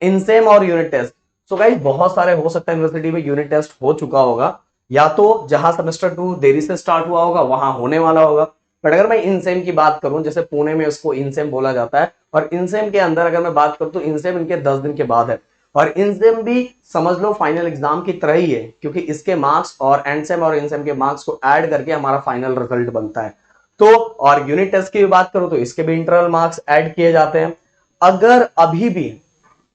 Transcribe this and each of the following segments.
इनसेम और unit test. So guys बहुत सारे हो सकता है यूनिवर्सिटी में यूनिट टेस्ट हो चुका होगा, या तो जहां सेमेस्टर 2 देरी से स्टार्ट हुआ होगा वहां होने वाला होगा। बट अगर मैं इनसेम की बात करूं, जैसे पुणे में उसको इनसेम बोला जाता है, और इनसेम के अंदर अगर मैं बात करूं तो इनसेम इनके 10 दिन के बाद है। और इनसेम भी समझ लो फाइनल एग्जाम की तरह ही है, क्योंकि इसके मार्क्स और एंडसेम और इनसेम के मार्क्स को ऐड करके हमारा फाइनल रिजल्ट बनता है। तो और यूनिट टेस्ट की बात करूं तो इसके भी इंटरनल मार्क्स ऐड किए जाते हैं। अगर अभी भी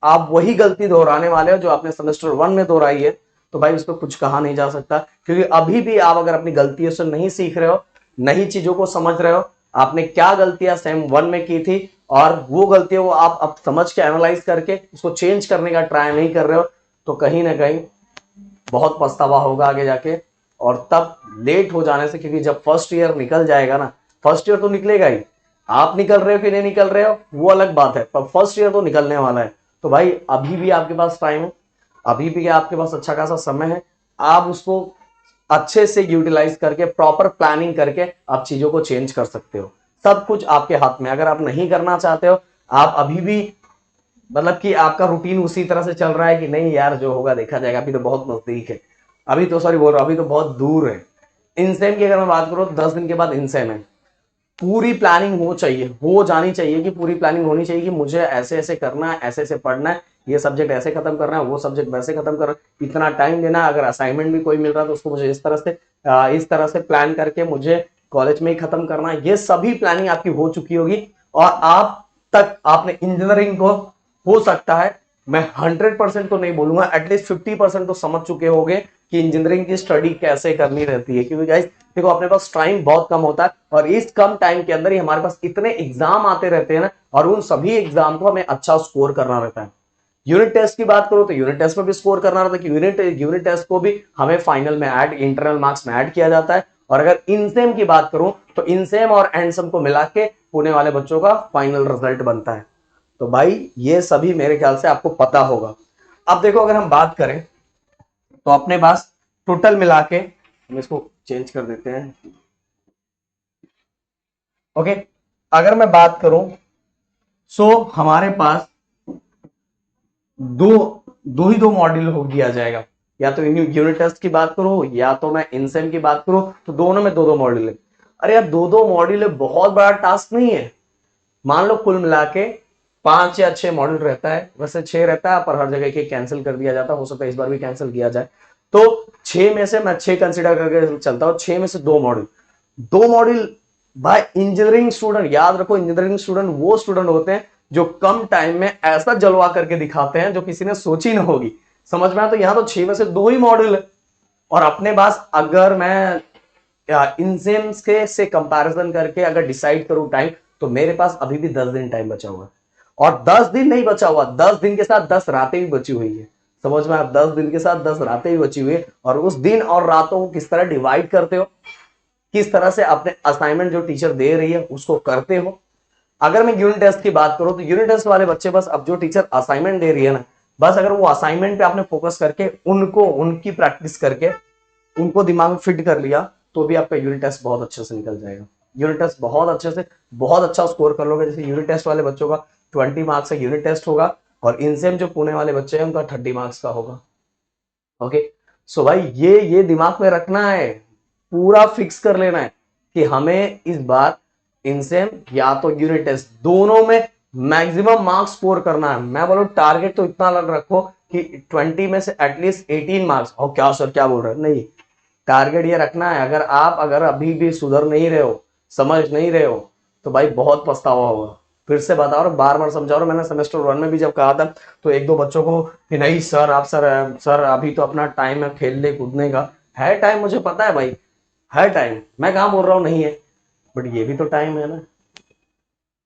आप वही गलती दोहराने वाले हो जो आपने सेमेस्टर 1 में दोहराई है, तो भाई उस पर कुछ कहा नहीं जा सकता, क्योंकि अभी भी आप अगर अपनी गलतियों से नहीं सीख रहे हो, नई चीजों को समझ रहे हो, आपने क्या गलतियां सेम 1 में की थी और वो गलतियों को आप अब समझ के एनालाइज करके उसको चेंज करने का ट्राई नहीं कर रहे हो, तो कहीं ना कहीं बहुत पछतावा होगा आगे जाके। और तब लेट हो जाने से, क्योंकि जब फर्स्ट ईयर निकल जाएगा ना, फर्स्ट ईयर तो निकलेगा ही, आप निकल रहे हो कि नहीं निकल रहे हो वो अलग बात है, पर फर्स्ट ईयर तो निकलने वाला है। तो भाई अभी भी आपके पास टाइम है, अभी भी आपके पास अच्छा खासा समय है, आप उसको अच्छे से यूटिलाइज करके प्रॉपर प्लानिंग करके आप चीजों को चेंज कर सकते हो। सब कुछ आपके हाथ में। अगर आप नहीं करना चाहते हो, आप अभी भी मतलब कि आपका रूटीन उसी तरह से चल रहा है कि नहीं यार जो होगा देखा जाएगा, अभी तो बहुत नजदीक है, अभी तो सॉरी बोल रहा हूं अभी तो बहुत दूर है। इनसेम की अगर मैं बात करूं 10 दिन के बाद इनसेम है, पूरी प्लानिंग हो जानी चाहिए कि पूरी प्लानिंग होनी चाहिए कि मुझे ऐसे ऐसे करना है, ऐसे ऐसे पढ़ना है, ये सब्जेक्ट ऐसे खत्म करना है, वो सब्जेक्ट वैसे खत्म करना है, इतना टाइम देना है, अगर असाइनमेंट भी कोई मिल रहा है तो उसको मुझे इस तरह से प्लान करके मुझे कॉलेज में ही खत्म करना है। ये सभी प्लानिंग आपकी हो चुकी होगी, और आप तक आपने इंजीनियरिंग को हो सकता है, मैं 100% तो नहीं बोलूंगा, एटलीस्ट 50% तो समझ चुके होंगे कि इंजीनियरिंग की स्टडी कैसे करनी रहती है। क्योंकि गाइस देखो अपने पास टाइम बहुत कम होता है, और इस कम टाइम के अंदर ही हमारे पास इतने एग्जाम आते रहते हैं ना, और उन सभी एग्जाम को हमें अच्छा स्कोर करना रहता है। यूनिट टेस्ट की बात करो तो यूनिट टेस्ट में भी स्कोर करना रहता है कि यूनिट टेस्ट को भी हमें फाइनल में ऐड, इंटरनल मार्क्स में ऐड किया जाता है। और अगर इनसेम की बात करूं तो इनसेम और एंडसेम को मिला के पुणे वाले बच्चों का फाइनल रिजल्ट बनता है। तो भाई ये सभी मेरे ख्याल से आपको पता होगा। अब देखो अगर हम बात करें तो अपने पास टोटल मिला के, हम इसको चेंज कर देते हैं, ओके। अगर मैं बात करूं सो हमारे पास दो दो मॉड्यूल हो दिया जाएगा, या तो यूनिट टेस्ट की बात करो या तो मैं इनसेम की बात करूं, तो दोनों में दो मॉड्यूल है। अरे यार दो मॉड्यूल है, बहुत बड़ा टास्क नहीं है। मान लो कुल मिला के 5 या 6 मॉड्यूल रहता है, वैसे 6 रहता है पर हर जगह के कैंसिल कर दिया जाता है, हो सकता है इस बार भी कैंसिल किया जाए। तो 6 में से मैं 6 कंसिडर करके चलता हूं, 6 में से 2 मॉड्यूल भाई इंजीनियरिंग स्टूडेंट, याद रखो इंजीनियरिंग स्टूडेंट वो स्टूडेंट होते हैं जो कम टाइम में ऐसा जलवा करके दिखाते हैं जो किसी ने सोची ना होगी। समझ में आया? तो यहां तो 6 में से 2 ही मॉड्यूल है। और अपने पास अगर मैं इनसेम्स के से कंपैरिजन करके अगर डिसाइड करूं टाइम, तो मेरे पास अभी भी 10 दिन टाइम बचा हुआ है। और 10 दिन नहीं बचा हुआ, 10 दिन के साथ 10 रातें भी बची हुई है। समझ में? आप 10 दिन के साथ 10 रातें भी बची हुई है, और उस दिन और रातों को किस तरह डिवाइड करते हो, किस तरह से अपने असाइनमेंट जो टीचर दे रही है उसको करते हो। अगर मैं यूनिट टेस्ट की बात करूं तो यूनिट टेस्ट वाले बच्चे बस अब जो टीचर असाइनमेंट दे रही है ना, बस अगर वो असाइनमेंट पे आपने फोकस करके उनको उनकी प्रैक्टिस करके उनको दिमाग में फिट कर लिया, तो भी आपका यूनिट टेस्ट बहुत अच्छे से निकल जाएगा। यूनिट टेस्ट बहुत अच्छे से बहुत अच्छा स्कोर कर लोगे। जैसे यूनिट टेस्ट वाले बच्चों का 20 मार्क्स का यूनिट टेस्ट होगा, और इनसेम जो पुणे वाले बच्चे हैं उनका 30 मार्क्स का होगा। ओके, सो भाई ये दिमाग में रखना है, पूरा फिक्स कर लेना है कि हमें इस बार इनसेम या तो यूनिट टेस्ट दोनों में मैक्सिमम मार्क्स स्कोर करना है। मैं बोलूं टारगेट तो इतना अलग रखो कि 20 में से एटलीस्ट 18 मार्क्स। और क्या सर क्या बोल रहे हैं? नहीं, टारगेट ये रखना है। अगर अभी भी सुधर नहीं रहे हो, समझ नहीं रहे हो, तो भाई बहुत पछतावा होगा। फिर से बता रहा हूं, बार बार समझा रहा हूं, मैंने सेमेस्टर 1 में भी जब कहा था तो एक दो बच्चों को कि नहीं सर आप सर अभी तो अपना टाइम है खेलने कूदने का। है टाइम, मुझे पता है भाई, है टाइम, मैं कहां बोल रहा हूं नहीं है, बट ये भी तो टाइम है ना।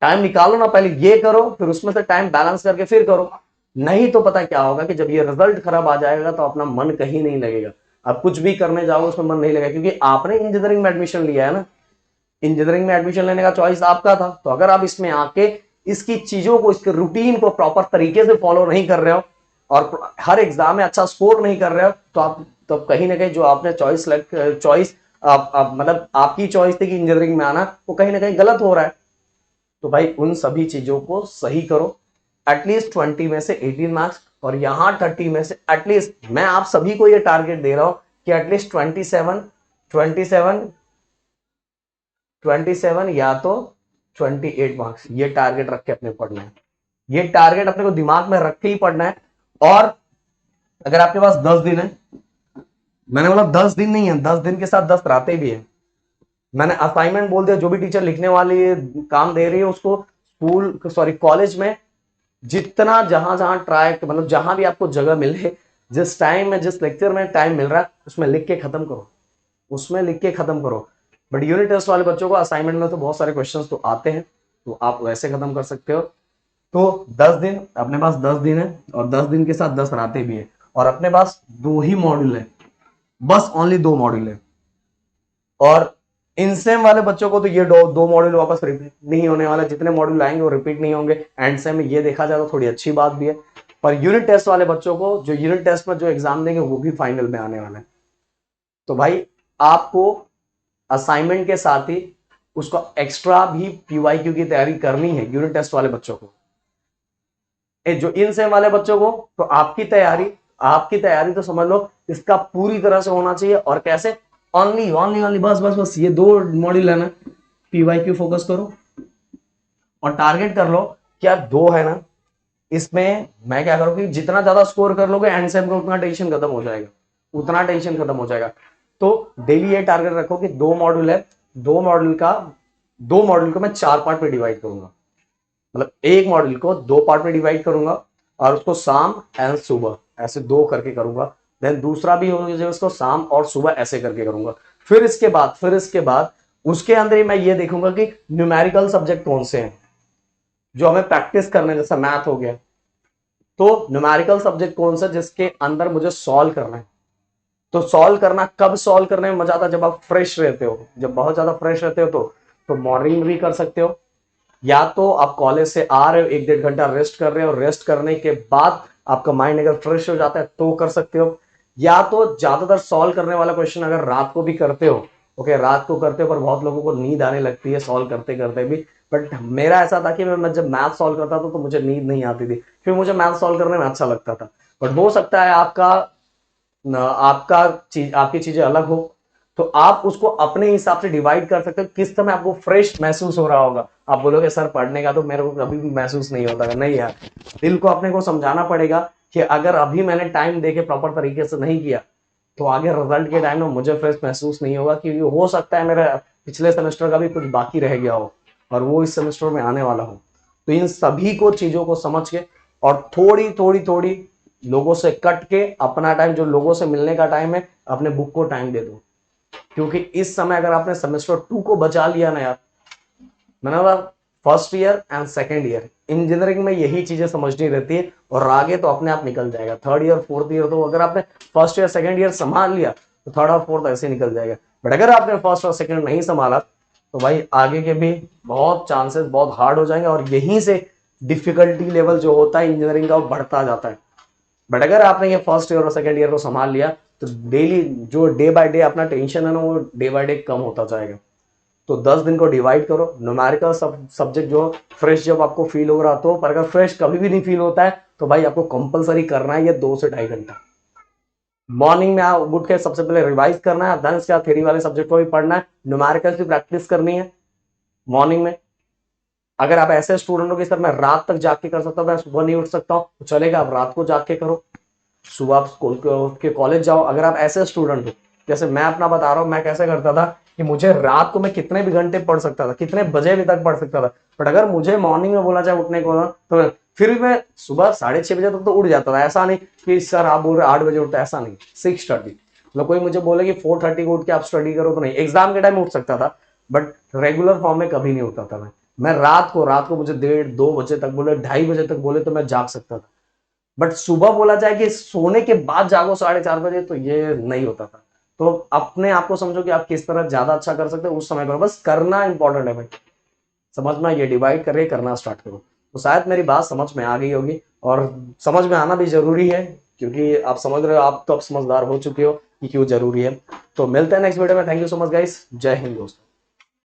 टाइम निकालो ना, पहले ये करो फिर उसमें से टाइम बैलेंस करके फिर करो। नहीं तो पता क्या होगा कि जब ये रिजल्ट खराब आ जाएगा तो अपना मन कहीं नहीं लगेगा। अब कुछ भी करने जाओ उसमें मन नहीं लगेगा, क्योंकि आपने इंजीनियरिंग में एडमिशन लिया है ना। इंजीनियरिंग में एडमिशन लेने का चॉइस आपका था, तो अगर आप इसमें आके इसकी चीजों को, इसके रूटीन को प्रॉपर तरीके से फॉलो नहीं कर रहे हो और हर एग्जाम में अच्छा स्कोर नहीं कर रहे हो, तो आप तो कहीं ना कहीं जो आपने चॉइस मतलब आपकी चॉइस थी कि इंजीनियरिंग में आना, वो कहीं ना कहीं गलत हो रहा है। तो भाई उन सभी चीजों को सही करो, एटलीस्ट 20 में से 18 मार्क्स, और यहां 30 में से एटलीस्ट, मैं आप सभी को ये टारगेट दे रहा हूं कि एटलीस्ट 27 या तो 28 मार्क्स, ये टारगेट रख के अपने पढ़ना है। ये टारगेट अपने को दिमाग में रख के ही पढ़ना है। और अगर आपके पास 10 दिन है, मैंने बोला 10 दिन नहीं है, 10 दिन के साथ 10 रातें भी है। मैंने असाइनमेंट बोल दिया, जो भी टीचर लिखने वाली है, काम दे रही है, उसको स्कूल सॉरी कॉलेज में जितना जहां जहां ट्राई, मतलब जहां भी आपको जगह मिले, जिस टाइम में जिस लेक्चर में टाइम मिल रहा है, उसमें लिख के खत्म करो, उसमें लिख के खत्म करो। बट यूनिट टेस्ट वाले बच्चों को असाइनमेंट में तो बहुत सारे क्वेश्चंस तो आते हैं, तो आप वैसे खत्म कर सकते हो। तो 10 दिन अपने पास, 10 दिन है, और 10 दिन के साथ 10 रातें भी है, और अपने पास 2 ही मॉड्यूल है, बस ओनली 2 मॉड्यूल है। और इनसेम वाले बच्चों को तो ये दो मॉड्यूल वापस रिपीट नहीं होने वाला, जितने मॉड्यूल आएंगे वो रिपीट नहीं होंगे। एंड सेम में ये देखा जाए तो थोड़ी अच्छी बात भी है। पर यूनिट टेस्ट वाले बच्चों को, जो यूनिट टेस्ट में जो एग्जाम देंगे, वो भी फाइनल में आने वाला है। तो भाई आपको असाइनमेंट के साथ ही उसको एक्स्ट्रा भी पीवाईक्यू की तैयारी करनी है यूनिट टेस्ट वाले बच्चों को। जो इन सेम वाले बच्चों को, तो आपकी तैयारी तो समझ लो इसका पूरी तरह से होना चाहिए। और कैसे? ओनली ओनली ओनली बस बस बस ये 2 मॉड्यूल है ना, पीवाईक्यू फोकस करो और टारगेट कर लो। क्या 2 है ना, इसमें मैं क्या करूँ कि जितना ज्यादा स्कोर कर लोगे एंड सेम में, उतना टेंशन खत्म हो जाएगा, उतना टेंशन खत्म हो जाएगा। तो डेली ये टारगेट रखो कि 2 मॉड्यूल है, 2 मॉड्यूल का 2 मॉड्यूल को मैं 4 पार्ट में डिवाइड करूंगा। मतलब एक मॉड्यूल को 2 पार्ट में डिवाइड करूंगा, और उसको शाम एंड सुबह ऐसे 2 करके करूंगा। देन दूसरा भी होगा उसको शाम और सुबह ऐसे करके करूंगा। फिर इसके बाद उसके अंदर ही मैं ये देखूंगा कि न्यूमेरिकल सब्जेक्ट कौन से हैं जो हमें प्रैक्टिस करने, जैसा मैथ हो गया, तो न्यूमेरिकल सब्जेक्ट कौन सा जिसके अंदर मुझे सॉल्व करना है। तो सॉल्व करना, कब सॉल्व करने में मजा आता है? जब आप फ्रेश रहते हो, जब बहुत ज्यादा फ्रेश रहते हो, तो मॉर्निंग में भी कर सकते हो, या तो आप कॉलेज से आ रहे हो 1-1.5 घंटा रेस्ट कर रहे हो, रेस्ट करने के बाद आपका माइंड अगर फ्रेश हो जाता है तो कर सकते हो। या तो ज्यादातर सॉल्व करने वाला क्वेश्चन अगर रात को भी करते हो, ओके रात को करते हो, पर बहुत लोगों को नींद आने लगती है सॉल्व करते करते भी। बट मेरा ऐसा था कि मैं जब मैथ सॉल्व करता था तो मुझे नींद नहीं आती थी, फिर मुझे मैथ सॉल्व करने में अच्छा लगता था। बट हो सकता है आपकी चीजें अलग हो, तो आप उसको अपने हिसाब से डिवाइड कर सकते हो। किस समय आपको फ्रेश महसूस हो रहा होगा, आप बोलोगे सर पढ़ने का तो मेरे को कभी भी महसूस नहीं होता है। नहीं यार, दिल को अपने को समझाना पड़ेगा कि अगर अभी मैंने टाइम देके प्रॉपर तरीके से नहीं किया, तो आगे रिजल्ट के टाइम में मुझे फ्रेश महसूस नहीं होगा, क्योंकि हो सकता है मेरा पिछले सेमेस्टर का भी कुछ बाकी रह गया हो और वो इस सेमेस्टर में आने वाला हो। तो इन सभी को चीजों को समझ के, और थोड़ी थोड़ी थोड़ी लोगों से कट के, अपना टाइम जो लोगों से मिलने का टाइम है, अपने बुक को टाइम दे दो। क्योंकि इस समय अगर आपने सेमेस्टर 2 को बचा लिया ना यार, मैंने बोला first year and second year engineering में यही चीजें समझनी रहती है, और आगे तो अपने आप निकल जाएगा। थर्ड ईयर फोर्थ ईयर तो अगर आपने फर्स्ट ईयर सेकेंड ईयर संभाल लिया, तो थर्ड और फोर्थ ऐसे निकल जाएगा। बट अगर आपने फर्स्ट और सेकेंड नहीं संभाला, तो भाई आगे के भी बहुत चांसेस बहुत हार्ड हो जाएंगे, और यहीं से डिफिकल्टी लेवल जो होता है इंजीनियरिंग का वो बढ़ता जाता है। बट अगर आपने ये फर्स्ट ईयर और सेकेंड ईयर को संभाल लिया, तो डेली जो डे बाय डे अपना टेंशन है ना, वो डे बाय डे कम होता जाएगा। तो 10 दिन को डिवाइड करो, न्यूमेरिकल सब्जेक्ट जो फ्रेश जब आपको फील हो रहा, तो पर अगर फ्रेश कभी भी नहीं फील होता है, तो भाई आपको कंपलसरी करना है ये 2 से 2.5 घंटा। मॉर्निंग में आप उठ के सबसे पहले रिवाइज करना है, देन उसके बाद थ्योरी वाले सब्जेक्ट को भी पढ़ना है, न्यूमेरिकल की प्रैक्टिस करनी है मॉर्निंग में। अगर आप ऐसे स्टूडेंट हो कि सर मैं रात तक जाग के कर सकता हूँ, मैं सुबह नहीं उठ सकता हूँ, तो चलेगा, आप रात को जाग के करो, सुबह आप स्कूल के कॉलेज जाओ। अगर आप ऐसे स्टूडेंट हो, जैसे मैं अपना बता रहा हूँ, मैं कैसे करता था कि मुझे रात को मैं कितने भी घंटे पढ़ सकता था, कितने बजे भी तक पढ़ सकता था। बट अगर मुझे मॉर्निंग में बोला जाए उठने को ना, तो फिर भी मैं सुबह 6:30 बजे तक तो उठ जाता था। ऐसा नहीं कि सर आप बोल रहे 8 बजे उठता, ऐसा नहीं, 6:30। मतलब कोई मुझे बोले कि 4:30 को उठ के आप स्टडी करो, तो नहीं, एग्जाम के टाइम उठ सकता था, बट रेगुलर फॉर्म में कभी नहीं उठता था मैं रात को मुझे 1:30-2 बजे तक बोले, 2:30 बजे तक बोले, तो मैं जाग सकता था। बट सुबह बोला जाए कि सोने के बाद जागो 4:30 बजे, तो ये नहीं होता था। तो अपने आप को समझो कि आप किस तरह ज्यादा अच्छा कर सकते हो, उस समय करो, बस करना इंपॉर्टेंट है भाई। समझना, ये डिवाइड करके करना स्टार्ट करो। तो शायद मेरी बात समझ में आ गई होगी, और समझ में आना भी जरूरी है, क्योंकि आप समझ रहे हो, आप तो अब समझदार हो चुके हो कि क्यों जरूरी है। तो मिलते हैं नेक्स्ट वीडियो में। Thank you so much guys, जय हिंद दोस्तों।